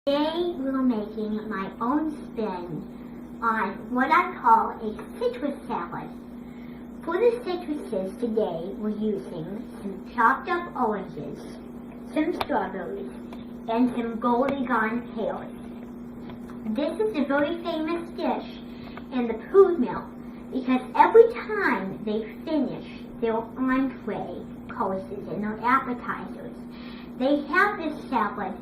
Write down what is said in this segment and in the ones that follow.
Today we're making my own spin on what I call a citrus salad. For the citruses today we're using some chopped up oranges, some strawberries, and some Goldie Gone pears. This is a very famous dish in the food mill because every time they finish their entree courses and their appetizers, they have this salad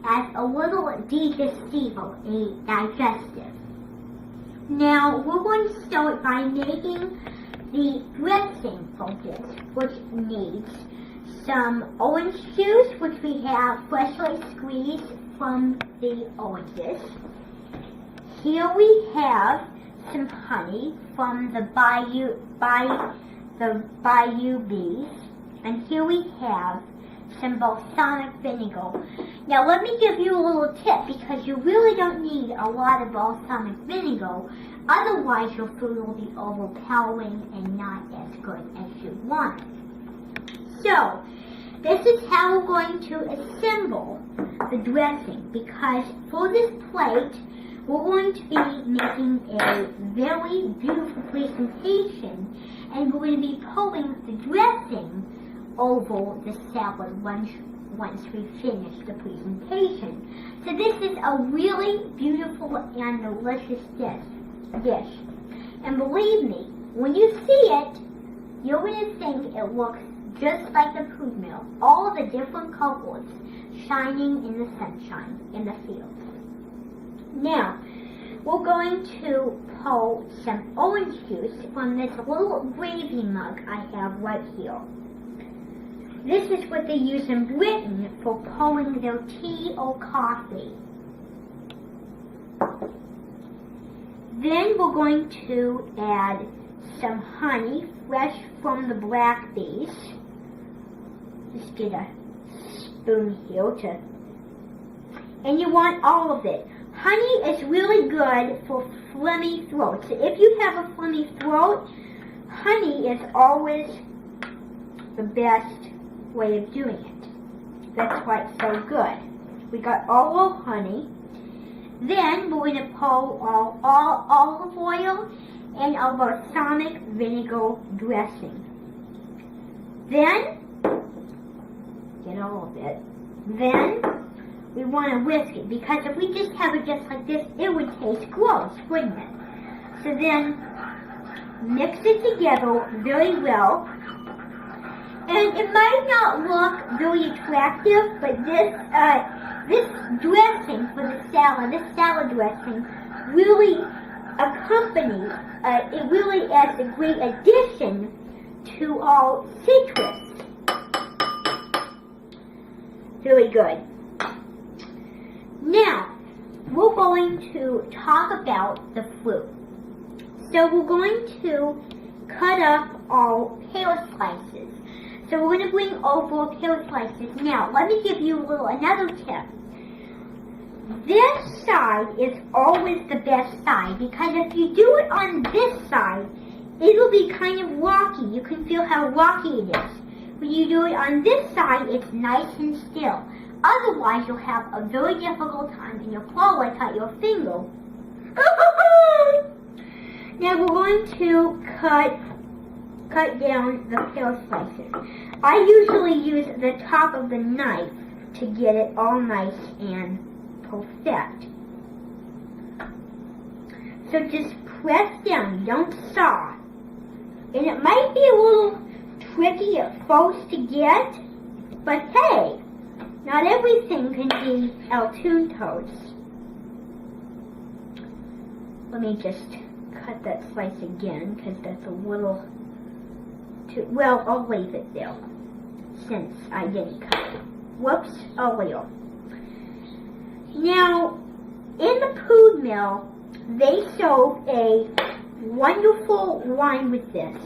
as a little digestivo, a digestive. Now, we're going to start by making the dressing for this, which needs some orange juice, which we have freshly squeezed from the oranges. Here we have some honey from the Bayou bees, and here we have some balsamic vinegar. Now let me give you a little tip because you really don't need a lot of balsamic vinegar, otherwise your food will be overpowering and not as good as you want. So this is how we're going to assemble the dressing, because for this plate we're going to be making a very beautiful presentation, and we're going to be pouring the dressing over the salad once we finish the presentation. So this is a really beautiful and delicious dish. And believe me, when you see it, you're going to think it looks just like the food mill. All the different colors shining in the sunshine in the fields. Now, we're going to pour some orange juice from this little gravy mug I have right here. This is what they use in Britain for pouring their tea or coffee. Then we're going to add some honey fresh from the black bees. Just get a spoon here and you want all of it. Honey is really good for phlegmy throat. So if you have a phlegmy throat, honey is always the best way of doing it. That's why it's so good. We got all our honey. Then we're going to pour all olive oil and our balsamic vinegar dressing. Then, get all of it. Then we want to whisk it, because if we just have it just like this, it would taste gross, wouldn't it? So then, mix it together very well. And it might not look very attractive, but this dressing for the salad, this salad dressing, really accompanies, it really adds a great addition to our citrus. Very good. Now, we're going to talk about the fruit. So we're going to cut up our pear slices. So we're going to bring over pear slices. Now, let me give you another tip. This side is always the best side, because if you do it on this side, it'll be kind of rocky. You can feel how rocky it is. When you do it on this side, it's nice and still. Otherwise, you'll have a very difficult time and you'll probably cut your finger. Now we're going to cut down the pear slices. I usually use the top of the knife to get it all nice and perfect. So just press down, don't saw. And it might be a little tricky at first to get, but hey, not everything can be Altoon toast. Let me just cut that slice again, because that's a little too, well, I'll leave it there, since I didn't cut it. Whoops, a little. Now, in the food mill, they serve a wonderful wine with this.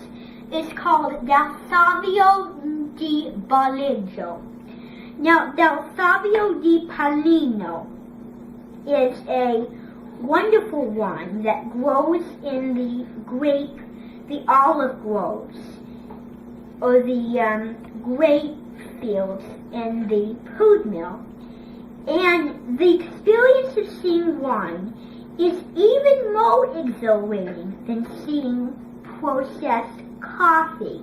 It's called Del Savio di Baleggio. Now, Del Savio di Palino is a wonderful wine that grows in the olive groves, or the grape fields in the food mill. And the experience of seeing wine is even more exhilarating than seeing processed coffee.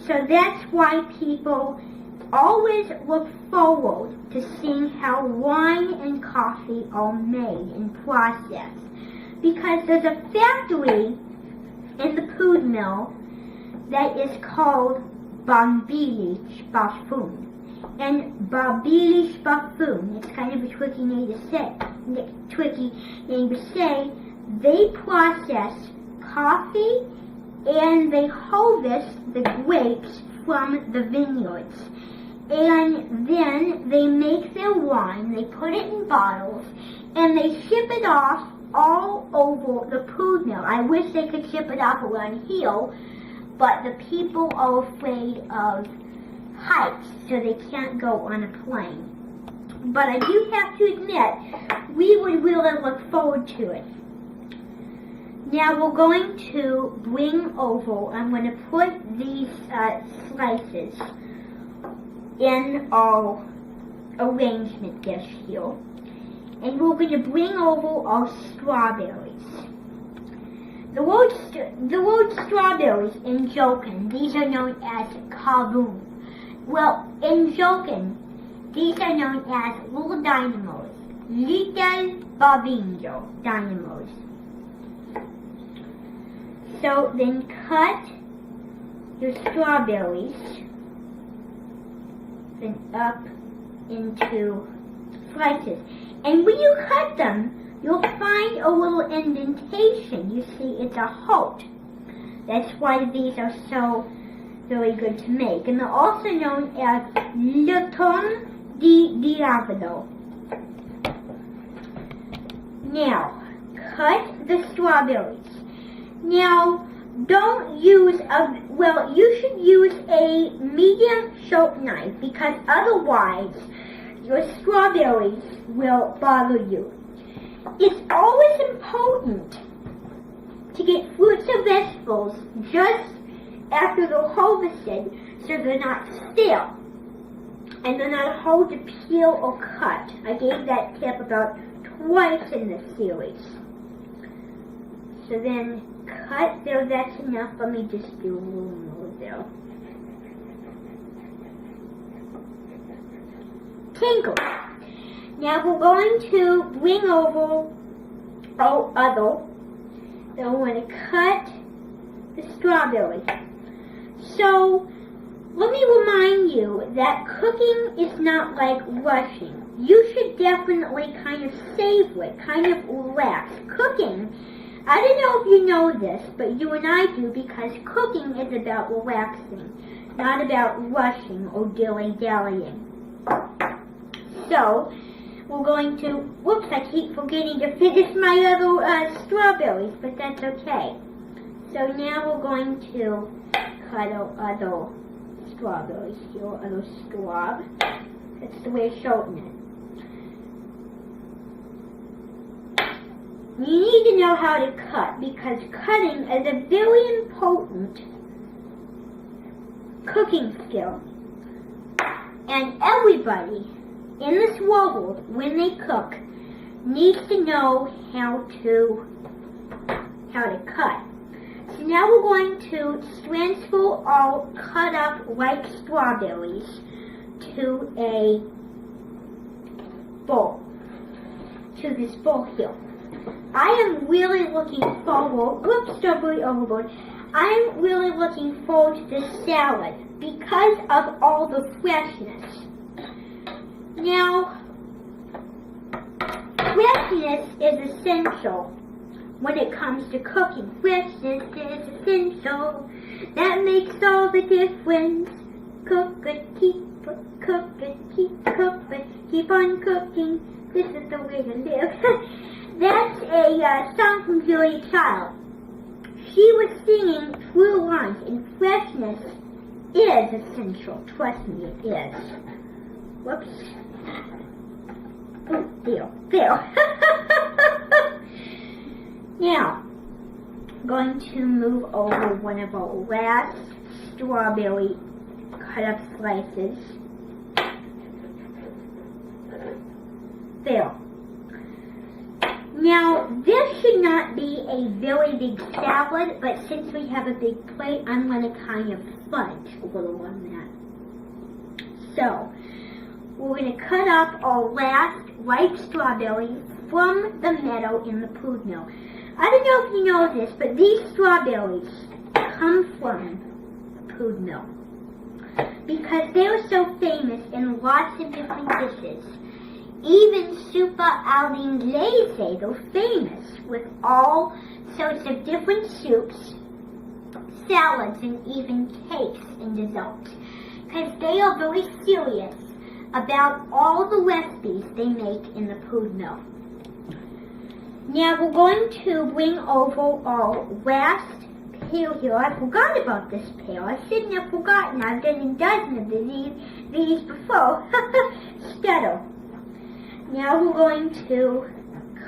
So that's why people always look forward to seeing how wine and coffee are made and processed. Because there's a factory in the food mill that is called Bombili Spafun. And Bombili Spafun, it's kind of a tricky name to say, they process coffee and they harvest the grapes from the vineyards. And then they make their wine, they put it in bottles, and they ship it off all over the food mill. I wish they could ship it off around here, but the people are afraid of heights, so they can't go on a plane. But I do have to admit, we would really look forward to it. Now we're going to bring over, I'm going to put these slices in our arrangement dish here. And we're going to bring over our strawberries. The word strawberries in Jokin, these are known as kavun. Well, in Jokin, these are known as little dynamos, little babinjo dynamos. So then cut your strawberries then up into slices. And when you cut them, you'll find a little indentation. You see, it's a heart. That's why these are so very good to make. And they're also known as Luton di Diavolo. Now, cut the strawberries. Now, don't use you should use a medium sharp knife because otherwise your strawberries will bother you. It's always important to get fruits or vegetables just after they're harvested so they're not stale and they're not hard to peel or cut. I gave that tip about twice in this series. So then cut there, that's enough. Let me just do a little more there. Tinkle. Now we're going to bring over our other. Then we're going to cut the strawberry. So let me remind you that cooking is not like rushing. You should definitely kind of savor it, kind of relax. Cooking, I don't know if you know this, but you and I do because cooking is about relaxing, not about rushing or dilly-dallying. So, we're going to, whoops, I keep forgetting to finish my other strawberries, but that's okay. So now we're going to cut our other strawberries here, other straw. That's the way of shortening it. You need to know how to cut because cutting is a very important cooking skill. And everybody in this world, when they cook, needs to know how to cut. So now we're going to transfer our cut up ripe strawberries to a bowl, to this bowl here. I am really looking forward, whoops, strawberry overboard. I'm really looking forward to this salad because of all the freshness. Now, freshness is essential when it comes to cooking. Freshness is essential. That makes all the difference. Cook it, keep on cooking. This is the way to live. That's a song from Julia Child. She was singing through lines, and freshness is essential. Trust me, it is. Whoops. Oh, there. Now, I'm going to move over one of our last strawberry cut up slices. fill. Now, this should not be a very big salad, but since we have a big plate, I'm going to kind of fudge a little on that. So, we're going to cut up our last ripe strawberry from the meadow in the Pood Mill. I don't know if you know this, but these strawberries come from the Pood Mill because they're so famous in lots of different dishes. Even Super al Inglese, they're famous with all sorts of different soups, salads, and even cakes and desserts. Because they are very serious about all the recipes they make in the Pood Mill. Now we're going to bring over our last pail here. I forgot about this pail. I shouldn't have forgotten. I've done a dozen of these before. Stutter. Now we're going to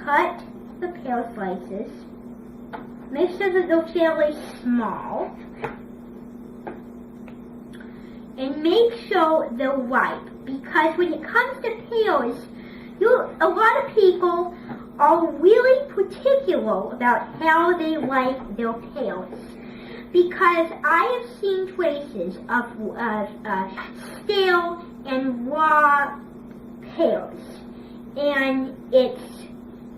cut the pear slices. Make sure that they're fairly small. And make sure they're ripe. Because when it comes to pears, a lot of people are really particular about how they like their pears. Because I have seen traces of stale and raw pears. And it's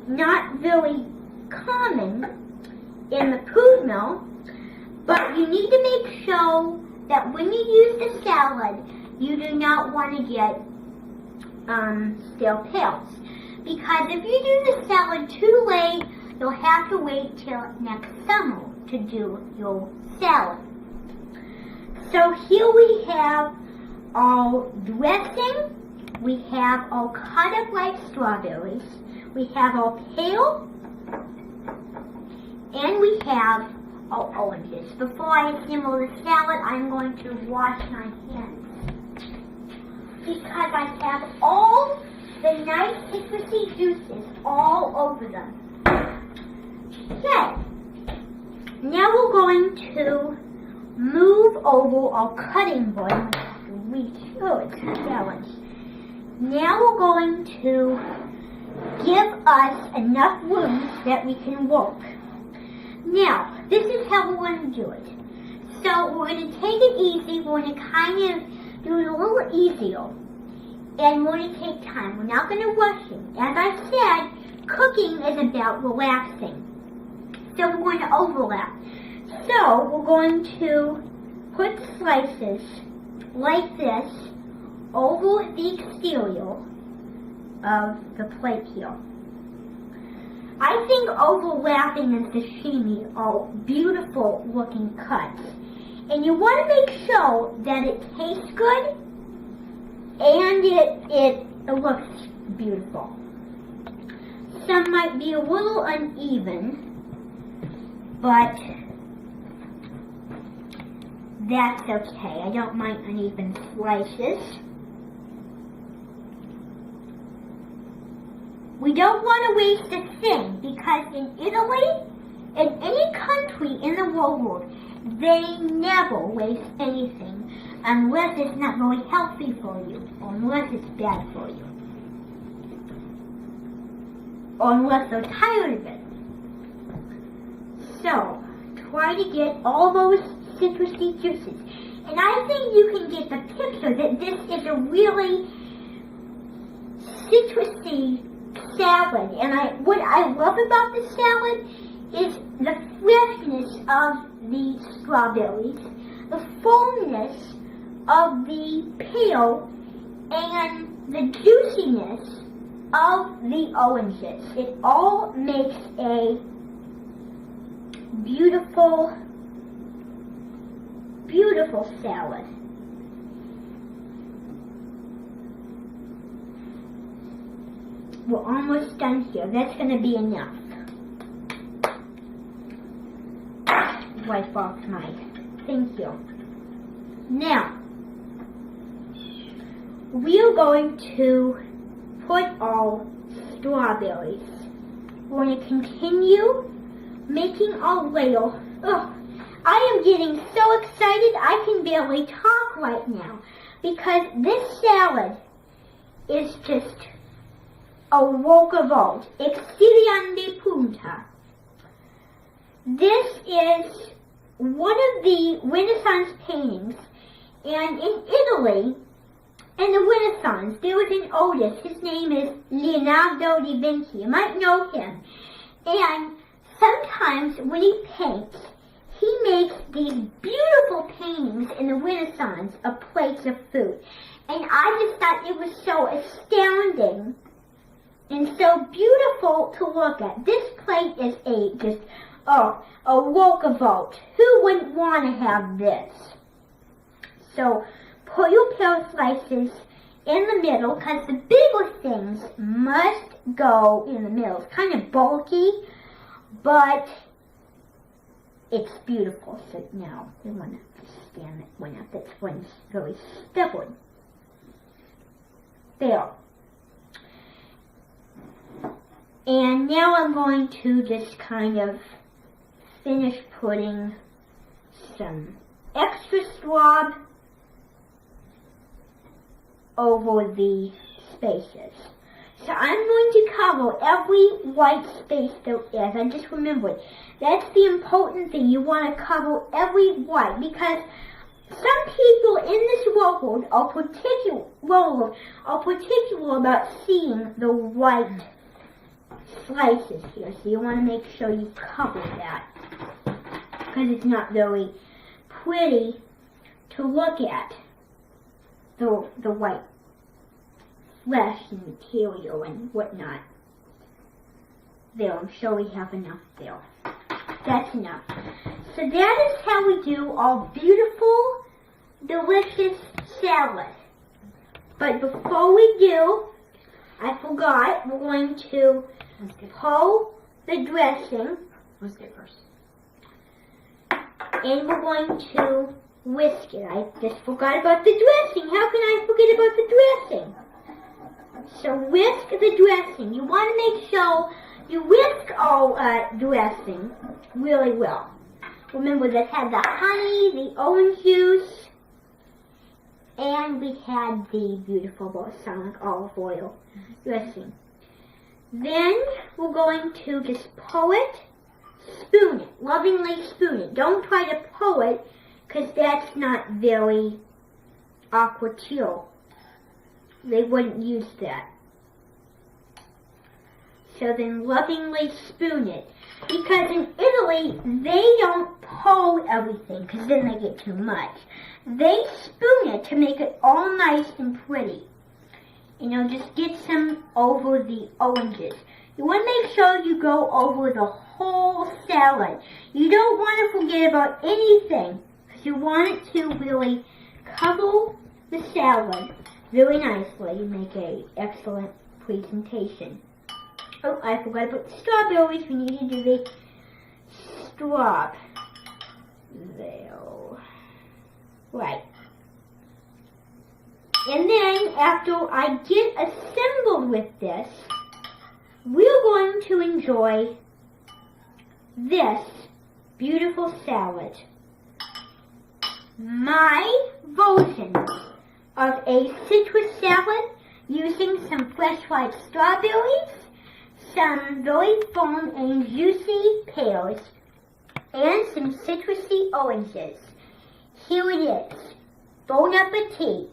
not very common in the Pood Mill, but you need to make sure that when you use the salad, you do not want to get stale pears. Because if you do the salad too late, you'll have to wait till next summer to do your salad. So here we have our dressing. We have our cut up ripe strawberries, we have our pear, and we have our oranges. Before I assemble the salad, I'm going to wash my hands because I have all the nice citrusy juices all over them. Okay, now we're going to move over our cutting board. I'm going to have to reach. Oh, it's a challenge. Now we're going to give us enough room that we can work. Now, this is how we're going to do it. So we're going to take it easy. We're going to kind of do it a little easier. And we're going to take time. We're not going to rush it. As I said, cooking is about relaxing. So we're going to overlap. So we're going to put slices like this over the exterior of the plate here. I think overlapping and sashimi are beautiful looking cuts. And you want to make sure that it tastes good and it looks beautiful. Some might be a little uneven, but that's okay. I don't mind uneven slices. We don't want to waste a thing because in Italy, in any country in the world, they never waste anything unless it's not very healthy for you, or unless it's bad for you, or unless they're tired of it. So, try to get all those citrusy juices. And I think you can get the picture that this is a really citrusy salad. And what I love about the salad is the freshness of the strawberries, the fullness of the pear, and the juiciness of the oranges. It all makes a beautiful, beautiful salad. We're almost done here. That's going to be enough. Wipe off my thing here. Now, we are going to put our strawberries. We're going to continue making our layer. Oh, I am getting so excited I can barely talk right now because this salad is just a work of art, Exilian de Punta. This is one of the Renaissance paintings, and in Italy, in the Renaissance, there was an artist. His name is Leonardo da Vinci. You might know him. And sometimes when he paints, he makes these beautiful paintings in the Renaissance of plates of food. And I just thought it was so astounding and so beautiful to look at. This plate is a work of art. Who wouldn't want to have this? So put your pear slices in the middle, because the bigger things must go in the middle. It's kind of bulky, but it's beautiful. So now we want to stand that one up. This one's very stubborn. There. And now I'm going to just kind of finish putting some extra swab over the spaces. So I'm going to cover every white space there is. I just remembered. That's the important thing. You want to cover every white, because some people in this world are particular about seeing the white slices here. So you want to make sure you cover that, because it's not very pretty to look at, the white flesh and material and whatnot. There, I'm sure we have enough there. That's enough. So that is how we do our beautiful, delicious salad. But before we do, I forgot, we're going to pour the dressing. Let's get first. And we're going to whisk it. I just forgot about the dressing. How can I forget about the dressing? So whisk the dressing. You want to make sure you whisk all dressing really well. Remember, that had the honey, the orange juice, and we had the beautiful balsamic olive oil dressing. Then we're going to just pour it, spoon it, lovingly spoon it. Don't try to pour it, because that's not very aquatile. They wouldn't use that. So then lovingly spoon it. Because in Italy, they don't pour everything, because then they get too much. They spoon it to make it all nice and pretty. You know, just get some over the oranges. You want to make sure you go over the whole salad. You don't want to forget about anything, because you want it to really cover the salad very nicely. You make an excellent presentation. Oh, I forgot about the strawberries. We need to do the straw. There. Right. And then, after I get assembled with this, we're going to enjoy this beautiful salad. My version of a citrus salad using some fresh white strawberries, some very firm and juicy pears, and some citrusy oranges. Here it is. Bon appetit.